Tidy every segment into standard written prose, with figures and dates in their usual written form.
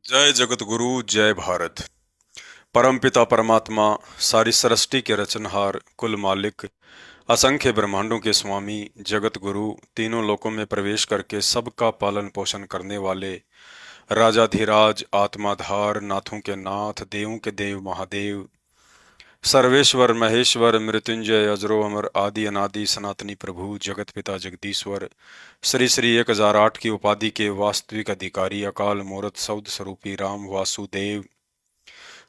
जय जगत गुरु जय भारत। परमपिता परमात्मा, सारी सृष्टि के रचनहार, कुल मालिक, असंख्य ब्रह्मांडों के स्वामी, जगत गुरु, तीनों लोकों में प्रवेश करके सबका पालन पोषण करने वाले राजाधिराज, आत्माधार, नाथों के नाथ, देवों के देव महादेव, सर्वेश्वर महेश्वर, मृत्युंजय, अजरो अमर, आदि अनादि सनातनी प्रभु, जगत पिता जगदीश्वर, श्री श्री 1008 की उपाधि के वास्तविक अधिकारी, अकाल मूर्त सौद स्वरूपी राम वासुदेव,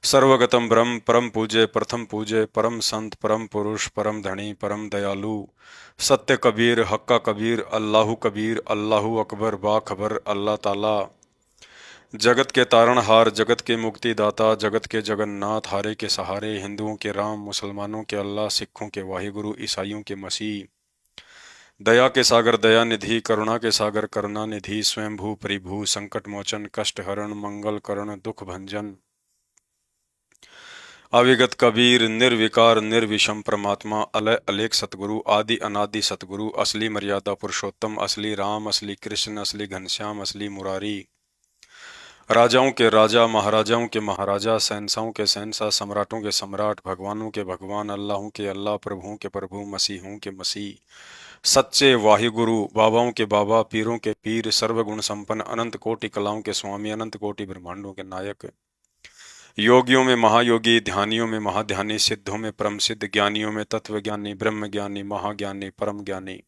सर्वगतम ब्रह्म, परम पूज्य, प्रथम पूज्य, परम संत, परम पुरुष, परम धनी, परम दयालु, सत्य कबीर, हक्का कबीर, अल्लाहु कबीर, अल्लाहु अकबर, बाखबर, अल्लाह ताला, जगत के तारणहार, जगत के मुक्तिदाता, जगत के जगन्नाथ, हारे के सहारे, हिंदुओं के राम, मुसलमानों के अल्लाह, सिखों के वाहिगुरु, ईसाइयों के मसीह, दया के सागर दया निधि, करुणा के सागर करुणा निधि, स्वयंभू परिभू, संकट मोचन, कष्ट हरण, मंगल करण, दुख भंजन, अविगत कबीर, निर्विकार निर्विषम परमात्मा, अलय अलेख सतगुरु, आदि अनादि सतगुरु, असली मर्यादा पुरुषोत्तम, असली राम, असली कृष्ण, असली घनश्याम, असली मुरारी, राजाओं के राजा, महाराजाओं के महाराजा, शहंशाहों के शहंशाह, सम्राटों के सम्राट, भगवानों के भगवान, अल्लाहों के अल्लाह, प्रभुओं के प्रभु, मसीहों के मसीह, सच्चे वाहिगुरु, बाबाओं के बाबा, पीरों के पीर, सर्वगुण संपन्न, अनंत कोटि कलाओं के स्वामी, अनंत कोटि ब्रह्मांडों के नायक, योगियों में महायोगी, ध्यानियों में महाध्यानी, सिद्धों में परम सिद्ध, ज्ञानियों में तत्वज्ञानी, ब्रह्म ज्ञानी, महाज्ञानी, परम ज्ञानी,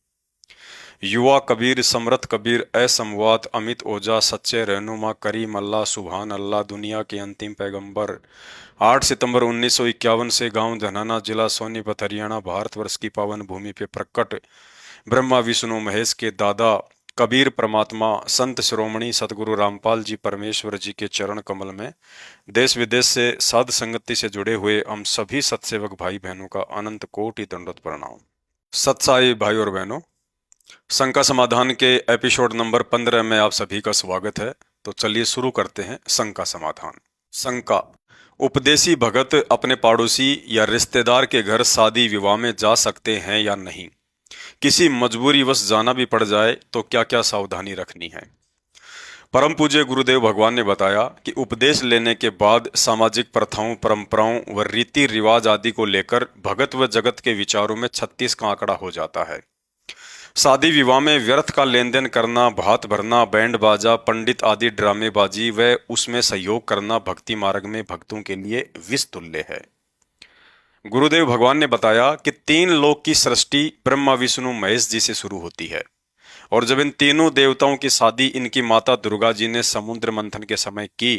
युवा कबीर, समरथ कबीर, असमवात, अमित ओजा, सच्चे रहनुमा, करीम अल्लाह, सुभान अल्लाह, दुनिया के अंतिम पैगंबर, 8 सितंबर 1951 से गांव धनाना, जिला सोनीपत, हरियाणा, भारतवर्ष की पावन भूमि पे प्रकट ब्रह्मा विष्णु महेश के दादा कबीर परमात्मा, संत शिरोमणि सतगुरु रामपाल जी परमेश्वर जी के चरण कमल में देश विदेश से साध संगति से जुड़े हुए हम सभी सत्सेवक भाई बहनों का अनंत कोटि दंडवत प्रणाम। सत्साई भाई और बहनों, शंका समाधान के एपिसोड नंबर 15 में आप सभी का स्वागत है। तो चलिए शुरू करते हैं शंका समाधान। शंका: उपदेशी भगत अपने पड़ोसी या रिश्तेदार के घर शादी विवाह में जा सकते हैं या नहीं? किसी मजबूरीवश जाना भी पड़ जाए तो क्या क्या सावधानी रखनी है? परम पूज्य गुरुदेव भगवान ने बताया कि उपदेश लेने के बाद सामाजिक प्रथाओं, परंपराओं व रीति रिवाज आदि को लेकर भगत व जगत के विचारों में 36 का आंकड़ा हो जाता है। शादी विवाह में व्यर्थ का लेन देन करना, भात भरना, बैंड बाजा, पंडित आदि ड्रामेबाजी व उसमें सहयोग करना भक्ति मार्ग में भक्तों के लिए विष तुल्य है। गुरुदेव भगवान ने बताया कि 3 लोक की सृष्टि ब्रह्मा विष्णु महेश जी से शुरू होती है, और जब इन तीनों देवताओं की शादी इनकी माता दुर्गा जी ने समुद्र मंथन के समय की,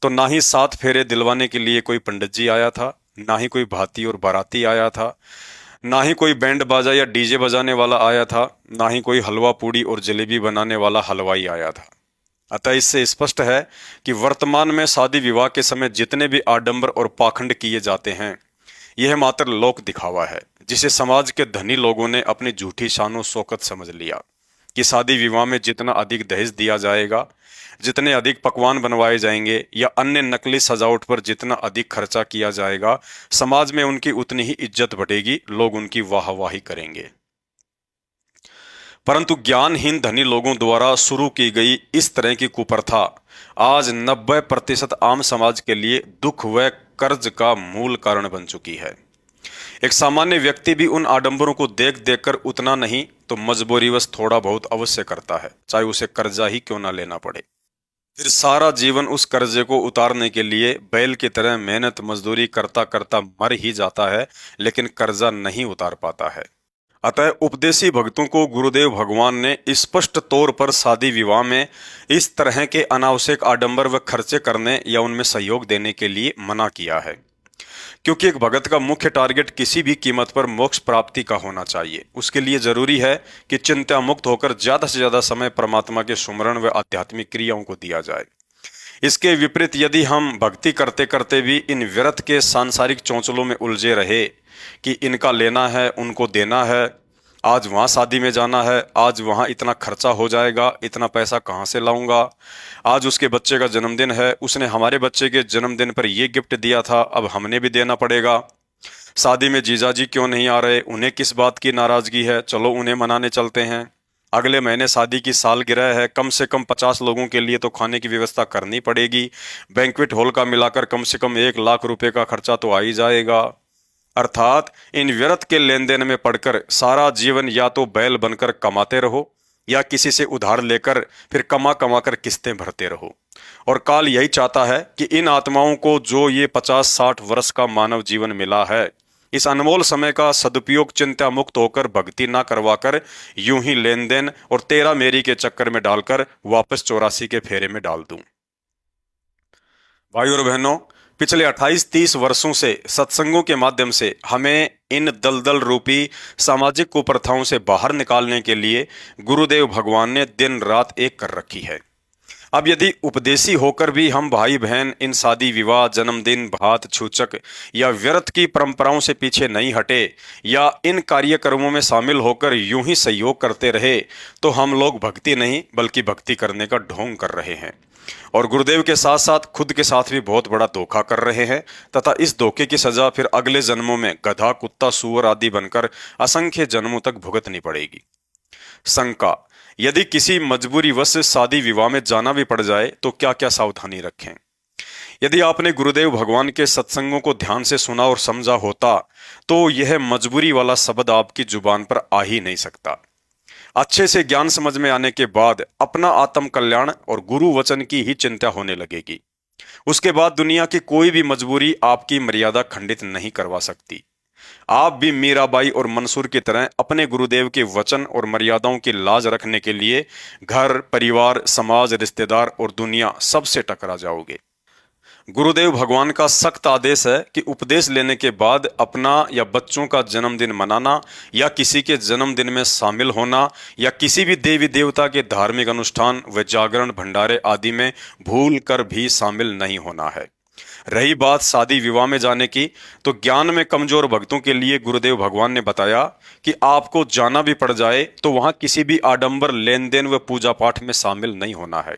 तो ना ही 7 फेरे दिलवाने के लिए कोई पंडित जी आया था, ना ही कोई भाती और बाराती आया था, ना ही कोई बैंड बाजा या डीजे बजाने वाला आया था, ना ही कोई हलवा पूड़ी और जलेबी बनाने वाला हलवाई आया था। अतः इससे स्पष्ट है कि वर्तमान में शादी विवाह के समय जितने भी आडंबर और पाखंड किए जाते हैं, यह मात्र लोक दिखावा है, जिसे समाज के धनी लोगों ने अपनी झूठी शानो शौकत समझ लिया कि शादी विवाह में जितना अधिक दहेज दिया जाएगा, जितने अधिक पकवान बनवाए जाएंगे या अन्य नकली सजावट पर जितना अधिक खर्चा किया जाएगा, समाज में उनकी उतनी ही इज्जत बढ़ेगी, लोग उनकी वाहवाही करेंगे। परंतु ज्ञानहीन धनी लोगों द्वारा शुरू की गई इस तरह की कुप्रथा आज 90% आम समाज के लिए दुख व कर्ज का मूल कारण बन चुकी है। एक सामान्य व्यक्ति भी उन आडंबरों को देख देखकर उतना नहीं तो मजबूरीवश थोड़ा बहुत अवश्य करता है, चाहे उसे कर्जा ही क्यों ना लेना पड़े। फिर सारा जीवन उस कर्जे को उतारने के लिए बैल की तरह मेहनत मजदूरी करता करता मर ही जाता है, लेकिन कर्जा नहीं उतार पाता है। अतः उपदेशी भक्तों को गुरुदेव भगवान ने स्पष्ट तौर पर शादी विवाह में इस तरह के अनावश्यक आडंबर व खर्चे करने या उनमें सहयोग देने के लिए मना किया है, क्योंकि एक भगत का मुख्य टारगेट किसी भी कीमत पर मोक्ष प्राप्ति का होना चाहिए। उसके लिए जरूरी है कि चिंता मुक्त होकर ज्यादा से ज्यादा समय परमात्मा के सुमरण व आध्यात्मिक क्रियाओं को दिया जाए। इसके विपरीत यदि हम भक्ति करते करते भी इन व्यर्थ के सांसारिक चौंचलों में उलझे रहे कि इनका लेना है, उनको देना है, आज वहाँ शादी में जाना है, आज वहाँ इतना खर्चा हो जाएगा, इतना पैसा कहाँ से लाऊंगा, आज उसके बच्चे का जन्मदिन है, उसने हमारे बच्चे के जन्मदिन पर ये गिफ्ट दिया था, अब हमने भी देना पड़ेगा, शादी में जीजाजी क्यों नहीं आ रहे, उन्हें किस बात की नाराजगी है, चलो उन्हें मनाने चलते हैं, अगले महीने शादी की सालगिरह है, कम से कम 50 लोगों के लिए तो खाने की व्यवस्था करनी पड़ेगी। बैंक्वेट हॉल का मिलाकर कम से कम 1 लाख रुपए का खर्चा तो आ ही जाएगा। अर्थात इन व्यर्थ के लेन देन में पड़कर सारा जीवन या तो बैल बनकर कमाते रहो या किसी से उधार लेकर फिर कमा कमा कर किस्तें भरते रहो। और काल यही चाहता है कि इन आत्माओं को जो ये 50-60 वर्ष का मानव जीवन मिला है, इस अनमोल समय का सदुपयोग चिंता मुक्त होकर भक्ति ना करवाकर यूं ही लेन देन और तेरा मेरी के चक्कर में डालकर वापस 84 के फेरे में डाल दूं। भाई और बहनों, पिछले 28-30 वर्षों से सत्संगों के माध्यम से हमें इन दलदल रूपी सामाजिक कुप्रथाओं से बाहर निकालने के लिए गुरुदेव भगवान ने दिन रात एक कर रखी है। अब यदि उपदेशी होकर भी हम भाई बहन इन शादी विवाह, जन्मदिन, भात छूचक या व्यर्थ की परंपराओं से पीछे नहीं हटे या इन कार्यक्रमों में शामिल होकर यूं ही सहयोग करते रहे, तो हम लोग भक्ति नहीं बल्कि भक्ति करने का ढोंग कर रहे हैं और गुरुदेव के साथ साथ खुद के साथ भी बहुत बड़ा धोखा कर रहे हैं तथा इस धोखे की सजा फिर अगले जन्मों में गधा, कुत्ता, सूअर आदि बनकर असंख्य जन्मों तक भुगतनी पड़ेगी। शंका, यदि किसी मजबूरी वश शादी विवाह में जाना भी पड़ जाए तो क्या क्या सावधानी रखें? यदि आपने गुरुदेव भगवान के सत्संगों को ध्यान से सुना और समझा होता तो यह मजबूरी वाला शब्द आपकी जुबान पर आ ही नहीं सकता। अच्छे से ज्ञान समझ में आने के बाद अपना आत्म कल्याण और गुरु वचन की ही चिंता होने लगेगी। उसके बाद दुनिया की कोई भी मजबूरी आपकी मर्यादा खंडित नहीं करवा सकती। आप भी मीराबाई और मंसूर की तरह अपने गुरुदेव के वचन और मर्यादाओं की लाज रखने के लिए घर, परिवार, समाज, रिश्तेदार और दुनिया सबसे टकरा जाओगे। गुरुदेव भगवान का सख्त आदेश है कि उपदेश लेने के बाद अपना या बच्चों का जन्मदिन मनाना या किसी के जन्मदिन में शामिल होना या किसी भी देवी देवता के धार्मिक अनुष्ठान व जागरण, भंडारे आदि में भूल कर भी शामिल नहीं होना है। रही बात शादी विवाह में जाने की, तो ज्ञान में कमजोर भक्तों के लिए गुरुदेव भगवान ने बताया कि आपको जाना भी पड़ जाए तो वहां किसी भी आडंबर, लेन देन व पूजा पाठ में शामिल नहीं होना है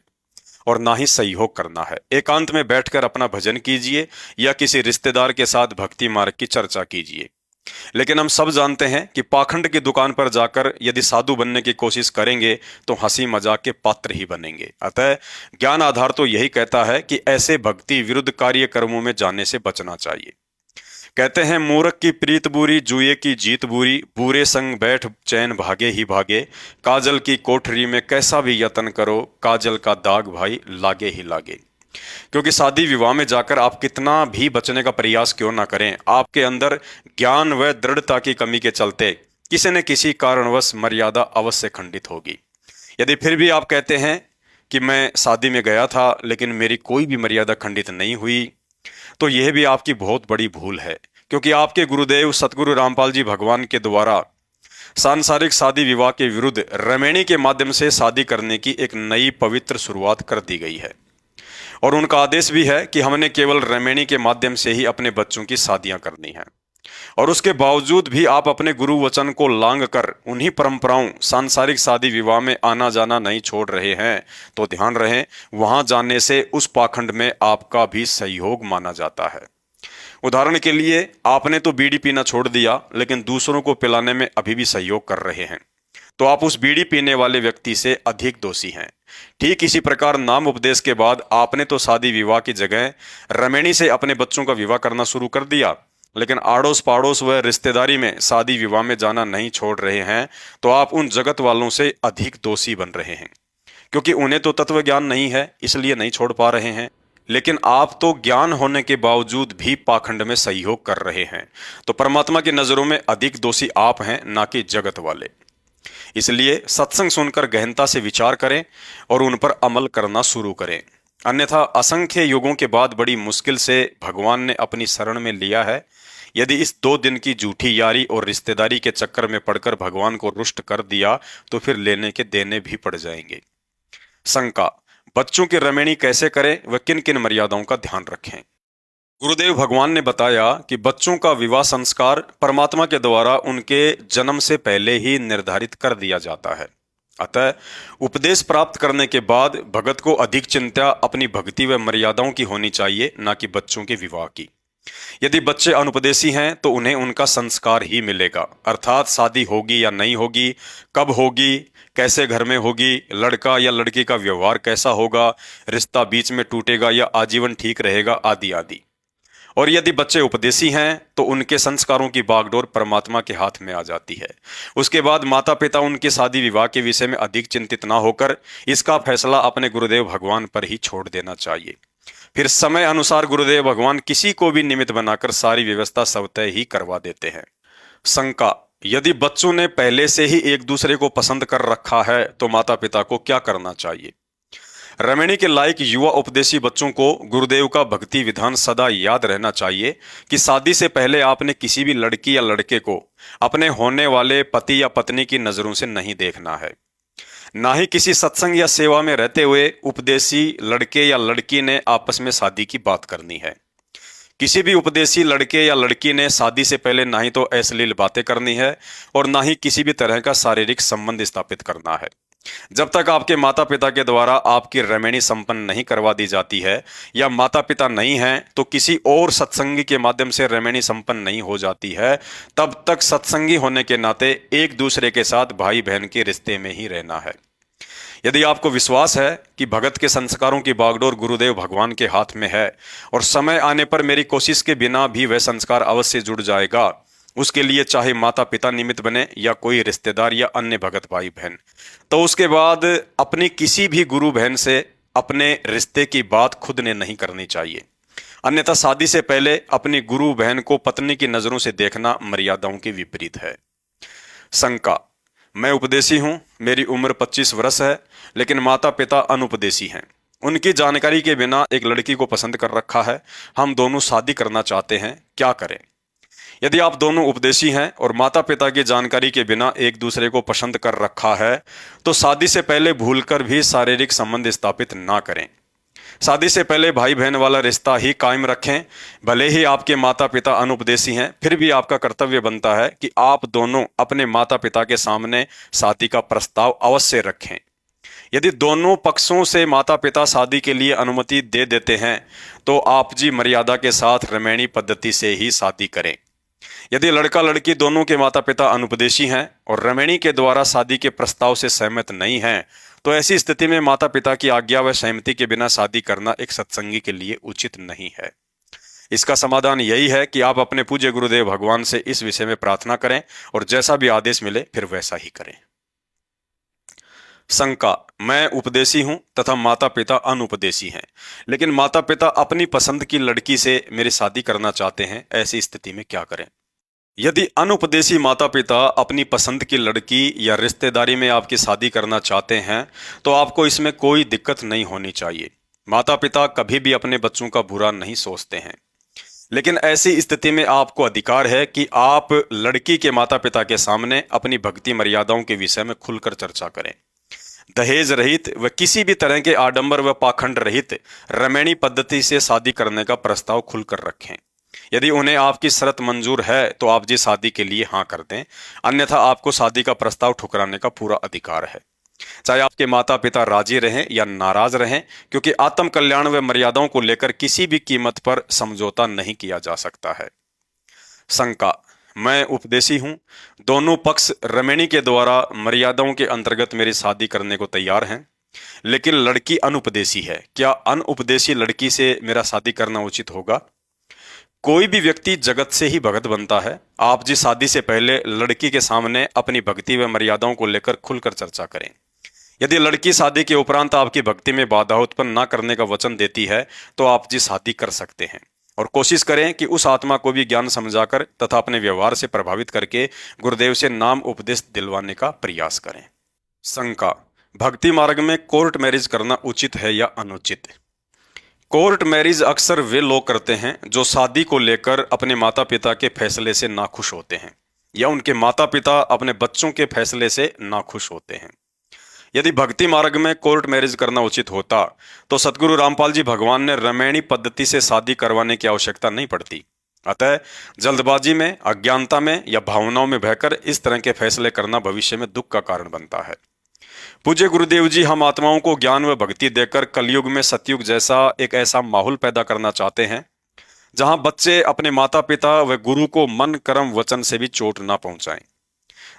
और ना ही सहयोग करना है। एकांत में बैठकर अपना भजन कीजिए या किसी रिश्तेदार के साथ भक्ति मार्ग की चर्चा कीजिए। लेकिन हम सब जानते हैं कि पाखंड की दुकान पर जाकर यदि साधु बनने की कोशिश करेंगे तो हंसी मजाक के पात्र ही बनेंगे। अतः ज्ञान आधार तो यही कहता है कि ऐसे भक्ति विरुद्ध कार्यक्रमों में जाने से बचना चाहिए। कहते हैं, मूर्ख की प्रीत बुरी, जुए की जीत बुरी, बुरे संग बैठ चैन भागे ही भागे, काजल की कोठरी में कैसा भी यत्न करो, काजल का दाग भाई लागे ही लागे। क्योंकि शादी विवाह में जाकर आप कितना भी बचने का प्रयास क्यों ना करें, आपके अंदर ज्ञान व दृढ़ता की कमी के चलते किसी न किसी कारणवश मर्यादा अवश्य खंडित होगी। यदि फिर भी आप कहते हैं कि मैं शादी में गया था लेकिन मेरी कोई भी मर्यादा खंडित नहीं हुई, तो यह भी आपकी बहुत बड़ी भूल है। क्योंकि आपके गुरुदेव सतगुरु रामपाल जी भगवान के द्वारा सांसारिक शादी विवाह के विरुद्ध रमैणी के माध्यम से शादी करने की एक नई पवित्र शुरुआत कर दी गई है और उनका आदेश भी है कि हमने केवल रमैणी के माध्यम से ही अपने बच्चों की शादियां करनी है। और उसके बावजूद भी आप अपने गुरु वचन को लांग कर उन्हीं परंपराओं, सांसारिक शादी विवाह में आना जाना नहीं छोड़ रहे हैं, तो ध्यान रहे, वहां जाने से उस पाखंड में आपका भी सहयोग माना जाता है। उदाहरण के लिए, आपने तो बीड़ी पीना छोड़ दिया लेकिन दूसरों को पिलाने में अभी भी सहयोग कर रहे हैं, तो आप उस बीड़ी पीने वाले व्यक्ति से अधिक दोषी हैं। ठीक इसी प्रकार नाम उपदेश के बाद आपने तो शादी विवाह की जगह रमैणी से अपने बच्चों का विवाह करना शुरू कर दिया, लेकिन आड़ोस पड़ोस व रिश्तेदारी में शादी विवाह में जाना नहीं छोड़ रहे हैं, तो आप उन जगत वालों से अधिक दोषी बन रहे हैं। क्योंकि उन्हें तो तत्व ज्ञान नहीं है, इसलिए नहीं छोड़ पा रहे हैं, लेकिन आप तो ज्ञान होने के बावजूद भी पाखंड में सहयोग कर रहे हैं। तो परमात्मा की नजरों में अधिक दोषी आप हैं, ना कि जगत वाले। इसलिए सत्संग सुनकर गहनता से विचार करें और उन पर अमल करना शुरू करें। अन्यथा असंख्य युगों के बाद बड़ी मुश्किल से भगवान ने अपनी शरण में लिया है। यदि इस 2 दिन की झूठी यारी और रिश्तेदारी के चक्कर में पड़कर भगवान को रुष्ट कर दिया तो फिर लेने के देने भी पड़ जाएंगे। शंका, बच्चों की रमैणी कैसे करें व किन किन मर्यादाओं का ध्यान रखें? गुरुदेव भगवान ने बताया कि बच्चों का विवाह संस्कार परमात्मा के द्वारा उनके जन्म से पहले ही निर्धारित कर दिया जाता है। अतः उपदेश प्राप्त करने के बाद भगत को अधिक चिंता अपनी भक्ति व मर्यादाओं की होनी चाहिए, ना कि बच्चों के विवाह की। यदि बच्चे अनुपदेशी हैं तो उन्हें उनका संस्कार ही मिलेगा, अर्थात शादी होगी या नहीं होगी, कब होगी, कैसे घर में होगी, लड़का या लड़की का व्यवहार कैसा होगा, रिश्ता बीच में टूटेगा या आजीवन ठीक रहेगा, आदि आदि। और यदि बच्चे उपदेशी हैं तो उनके संस्कारों की बागडोर परमात्मा के हाथ में आ जाती है। उसके बाद माता पिता उनके शादी विवाह के विषय में अधिक चिंतित ना होकर इसका फैसला अपने गुरुदेव भगवान पर ही छोड़ देना चाहिए। फिर समय अनुसार गुरुदेव भगवान किसी को भी निमित्त बनाकर सारी व्यवस्था स्वतः ही करवा देते हैं। शंका: यदि बच्चों ने पहले से ही एक दूसरे को पसंद कर रखा है तो माता पिता को क्या करना चाहिए? रमणी के लायक युवा उपदेशी बच्चों को गुरुदेव का भक्ति विधान सदा याद रहना चाहिए कि शादी से पहले आपने किसी भी लड़की या लड़के को अपने होने वाले पति या पत्नी की नजरों से नहीं देखना है। ना ही किसी सत्संग या सेवा में रहते हुए उपदेशी लड़के या लड़की ने आपस में शादी की बात करनी है। किसी भी उपदेशी लड़के या लड़की ने शादी से पहले ना ही तो अश्लील बातें करनी है और ना ही किसी भी तरह का शारीरिक संबंध स्थापित करना है। जब तक आपके माता पिता के द्वारा आपकी रमणी संपन्न नहीं करवा दी जाती है या माता पिता नहीं हैं तो किसी और सत्संगी के माध्यम से रमणी संपन्न नहीं हो जाती है, तब तक सत्संगी होने के नाते एक दूसरे के साथ भाई बहन के रिश्ते में ही रहना है। यदि आपको विश्वास है कि भगत के संस्कारों की बागडोर गुरुदेव भगवान के हाथ में है और समय आने पर मेरी कोशिश के बिना भी वह संस्कार अवश्य जुड़ जाएगा, उसके लिए चाहे माता पिता निमित्त बने या कोई रिश्तेदार या अन्य भगत भाई बहन, तो उसके बाद अपनी किसी भी गुरु बहन से अपने रिश्ते की बात खुद ने नहीं करनी चाहिए। अन्यथा शादी से पहले अपनी गुरु बहन को पत्नी की नजरों से देखना मर्यादाओं के विपरीत है। शंका: मैं उपदेशी हूं, मेरी उम्र 25 वर्ष है, लेकिन माता पिता अनुपदेशी हैं। उनकी जानकारी के बिना एक लड़की को पसंद कर रखा है, हम दोनों शादी करना चाहते हैं, क्या करें? यदि आप दोनों उपदेशी हैं और माता पिता की जानकारी के बिना एक दूसरे को पसंद कर रखा है तो शादी से पहले भूलकर भी शारीरिक संबंध स्थापित ना करें। शादी से पहले भाई बहन वाला रिश्ता ही कायम रखें। भले ही आपके माता पिता अनुपदेशी हैं, फिर भी आपका कर्तव्य बनता है कि आप दोनों अपने माता पिता के सामने शादी का प्रस्ताव अवश्य रखें। यदि दोनों पक्षों से माता पिता शादी के लिए अनुमति दे देते हैं तो आपजी मर्यादा के साथ रमणी पद्धति से ही शादी करें। यदि लड़का लड़की दोनों के माता पिता अनुपदेशी हैं और रमणी के द्वारा शादी के प्रस्ताव से सहमत नहीं हैं, तो ऐसी स्थिति में माता पिता की आज्ञा व सहमति के बिना शादी करना एक सत्संगी के लिए उचित नहीं है। इसका समाधान यही है कि आप अपने पूज्य गुरुदेव भगवान से इस विषय में प्रार्थना करें और जैसा भी आदेश मिले फिर वैसा ही करें। शंका: मैं उपदेशी हूं तथा माता पिता अनुपदेशी हैं, लेकिन माता पिता अपनी पसंद की लड़की से मेरी शादी करना चाहते हैं, ऐसी स्थिति में क्या करें? यदि अनुपदेशी माता पिता अपनी पसंद की लड़की या रिश्तेदारी में आपकी शादी करना चाहते हैं तो आपको इसमें कोई दिक्कत नहीं होनी चाहिए। माता पिता कभी भी अपने बच्चों का बुरा नहीं सोचते हैं, लेकिन ऐसी स्थिति में आपको अधिकार है कि आप लड़की के माता पिता के सामने अपनी भक्ति मर्यादाओं के विषय में खुलकर चर्चा करें। दहेज रहित व किसी भी तरह के आडंबर व पाखंड रहित रमणी पद्धति से शादी करने का प्रस्ताव खुलकर रखें। यदि उन्हें आपकी शर्त मंजूर है तो आप जी शादी के लिए हाँ कर दें, अन्यथा आपको शादी का प्रस्ताव ठुकराने का पूरा अधिकार है, चाहे आपके माता पिता राजी रहें या नाराज रहें, क्योंकि आत्म कल्याण व मर्यादाओं को लेकर किसी भी कीमत पर समझौता नहीं किया जा सकता है। शंका: मैं उपदेशी हूं, दोनों पक्ष रमणी के द्वारा मर्यादाओं के अंतर्गत मेरी शादी करने को तैयार हैं, लेकिन लड़की अनुपदेशी है, क्या अनुपदेशी लड़की से मेरा शादी करना उचित होगा? कोई भी व्यक्ति जगत से ही भगत बनता है। आप जी शादी से पहले लड़की के सामने अपनी भक्ति व मर्यादाओं को लेकर खुलकर चर्चा करें। यदि लड़की शादी के उपरांत आपकी भक्ति में बाधा उत्पन्न न करने का वचन देती है तो आप जी शादी कर सकते हैं, और कोशिश करें कि उस आत्मा को भी ज्ञान समझाकर तथा अपने व्यवहार से प्रभावित करके गुरुदेव से नाम उपदेश दिलवाने का प्रयास करें। शंका: भक्ति मार्ग में कोर्ट मैरिज करना उचित है या अनुचित? कोर्ट मैरिज अक्सर वे लोग करते हैं जो शादी को लेकर अपने माता पिता के फैसले से नाखुश होते हैं या उनके माता पिता अपने बच्चों के फैसले से नाखुश होते हैं। यदि भक्ति मार्ग में कोर्ट मैरिज करना उचित होता तो सतगुरु रामपाल जी भगवान ने रमणी पद्धति से शादी करवाने की आवश्यकता नहीं पड़ती। अतः जल्दबाजी में, अज्ञानता में या भावनाओं में बहकर इस तरह के फैसले करना भविष्य में दुख का कारण बनता है। पूज्य गुरुदेव जी हम आत्माओं को ज्ञान व भक्ति देकर कलयुग में सतयुग जैसा एक ऐसा माहौल पैदा करना चाहते हैं जहां बच्चे अपने माता पिता व गुरु को मन कर्म वचन से भी चोट ना पहुंचाएं,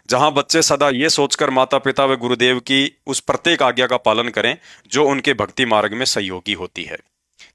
जहां बच्चे सदा ये सोचकर माता पिता व गुरुदेव की उस प्रत्येक आज्ञा का पालन करें जो उनके भक्ति मार्ग में सहयोगी होती है,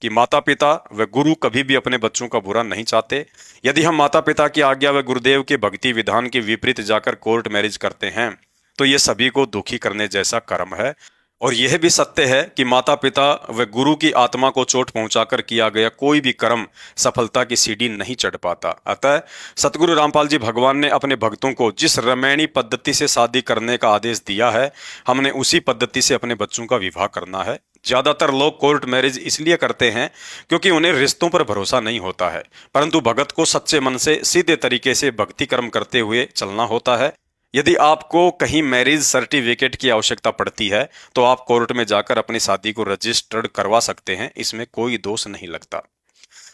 कि माता पिता व गुरु कभी भी अपने बच्चों का बुरा नहीं चाहते। यदि हम माता पिता की आज्ञा व गुरुदेव के भक्ति विधान के विपरीत जाकर कोर्ट मैरिज करते हैं तो ये सभी को दुखी करने जैसा कर्म है। और यह भी सत्य है कि माता पिता व गुरु की आत्मा को चोट पहुंचाकर किया गया कोई भी कर्म सफलता की सीढ़ी नहीं चढ़ पाता। अतः सतगुरु रामपाल जी भगवान ने अपने भक्तों को जिस रमैणी पद्धति से शादी करने का आदेश दिया है, हमने उसी पद्धति से अपने बच्चों का विवाह करना है। ज्यादातर लोग कोर्ट मैरिज इसलिए करते हैं क्योंकि उन्हें रिश्तों पर भरोसा नहीं होता है, परंतु भगत को सच्चे मन से सीधे तरीके से भक्ति कर्म करते हुए चलना होता है। यदि आपको कहीं मैरिज सर्टिफिकेट की आवश्यकता पड़ती है तो आप कोर्ट में जाकर अपनी शादी को रजिस्टर्ड करवा सकते हैं, इसमें कोई दोष नहीं लगता।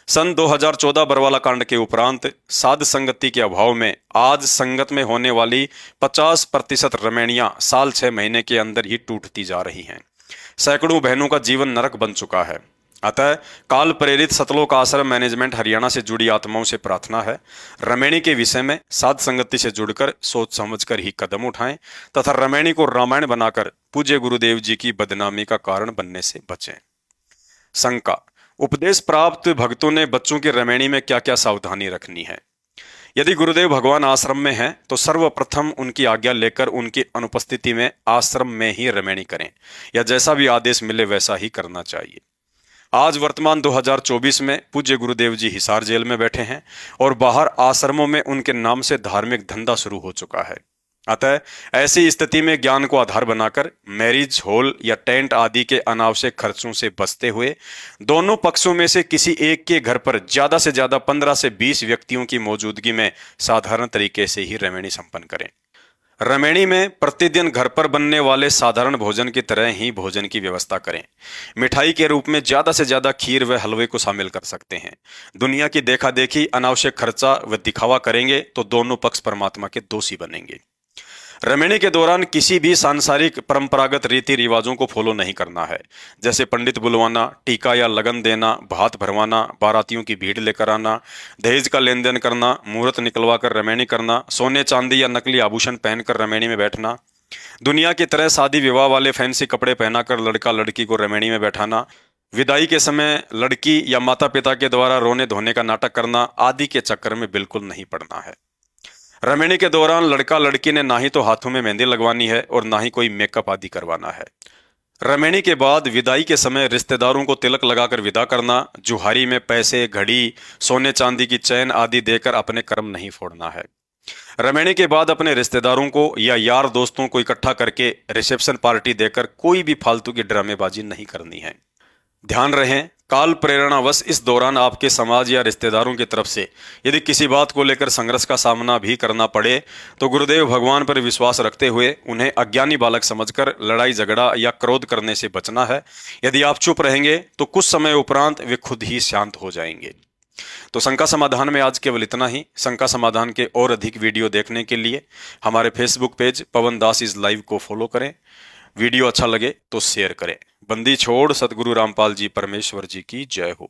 सन 2014 बरवाला कांड के उपरांत साध संगति के अभाव में आज संगत में होने वाली 50% रमैनियां साल 6 महीने के अंदर ही टूटती जा रही हैं। सैकड़ों बहनों का जीवन नरक बन चुका है। अतः काल प्रेरित सतलोक आश्रम मैनेजमेंट हरियाणा से जुड़ी आत्माओं से प्रार्थना है, रमैनी के विषय में साध संगति से जुड़कर सोच समझकर ही कदम उठाएं तथा रमैनी को रामायण बनाकर पूज्य गुरुदेव जी की बदनामी का कारण बनने से बचें। शंका: उपदेश प्राप्त भक्तों ने बच्चों की रमैनी में क्या क्या सावधानी रखनी है? यदि गुरुदेव भगवान आश्रम में हैं तो सर्वप्रथम उनकी आज्ञा लेकर उनकी अनुपस्थिति में आश्रम में ही रमैनी करें, या जैसा भी आदेश मिले वैसा ही करना चाहिए। आज वर्तमान 2024 में पूज्य गुरुदेव जी हिसार जेल में बैठे हैं और बाहर आश्रमों में उनके नाम से धार्मिक धंधा शुरू हो चुका है। अतः ऐसी स्थिति में ज्ञान को आधार बनाकर मैरिज हॉल या टेंट आदि के अनावश्यक खर्चों से बचते हुए दोनों पक्षों में से किसी एक के घर पर ज्यादा से ज्यादा 15 से 20 व्यक्तियों की मौजूदगी में साधारण तरीके से ही रमैनी संपन्न करें। रमैनी में प्रतिदिन घर पर बनने वाले साधारण भोजन की तरह ही भोजन की व्यवस्था करें। मिठाई के रूप में ज्यादा से ज्यादा खीर व हलवे को शामिल कर सकते हैं। दुनिया की देखा देखी अनावश्यक खर्चा व दिखावा करेंगे तो दोनों पक्ष परमात्मा के दोषी बनेंगे। रमैनी के दौरान किसी भी सांसारिक परंपरागत रीति रिवाजों को फॉलो नहीं करना है, जैसे पंडित बुलवाना, टीका या लगन देना, भात भरवाना, बारातियों की भीड़ लेकर आना, दहेज का लेन देन करना, मुहूर्त निकलवा कर रमैनी करना, सोने चांदी या नकली आभूषण पहनकर रमैनी में बैठना, दुनिया की तरह शादी विवाह वाले फैंसी कपड़े पहनाकर लड़का लड़की को रमैनी में बैठाना, विदाई के समय लड़की या माता पिता के द्वारा रोने धोने का नाटक करना आदि के चक्कर में बिल्कुल नहीं पड़ना है। रमैनी के दौरान लड़का लड़की ने ना ही तो हाथों में मेहंदी लगवानी है और ना ही कोई मेकअप आदि करवाना है। रमैनी के बाद विदाई के समय रिश्तेदारों को तिलक लगाकर विदा करना, जुहारी में पैसे, घड़ी, सोने चांदी की चैन आदि देकर अपने कर्म नहीं फोड़ना है। रमैनी के बाद अपने रिश्तेदारों को या यार दोस्तों को इकट्ठा करके रिसेप्शन पार्टी देकर कोई भी फालतू की ड्रामेबाजी नहीं करनी है। ध्यान रहे, काल प्रेरणावश इस दौरान आपके समाज या रिश्तेदारों की तरफ से यदि किसी बात को लेकर संघर्ष का सामना भी करना पड़े तो गुरुदेव भगवान पर विश्वास रखते हुए उन्हें अज्ञानी बालक समझकर लड़ाई झगड़ा या क्रोध करने से बचना है। यदि आप चुप रहेंगे तो कुछ समय उपरांत वे खुद ही शांत हो जाएंगे। तो शंका समाधान में आज केवल इतना ही। शंका समाधान के और अधिक वीडियो देखने के लिए हमारे Facebook page Pawan Das is live को फॉलो करें। वीडियो अच्छा लगे तो शेयर करें। बंदी छोड़ सतगुरु रामपाल जी परमेश्वर जी की जय हो।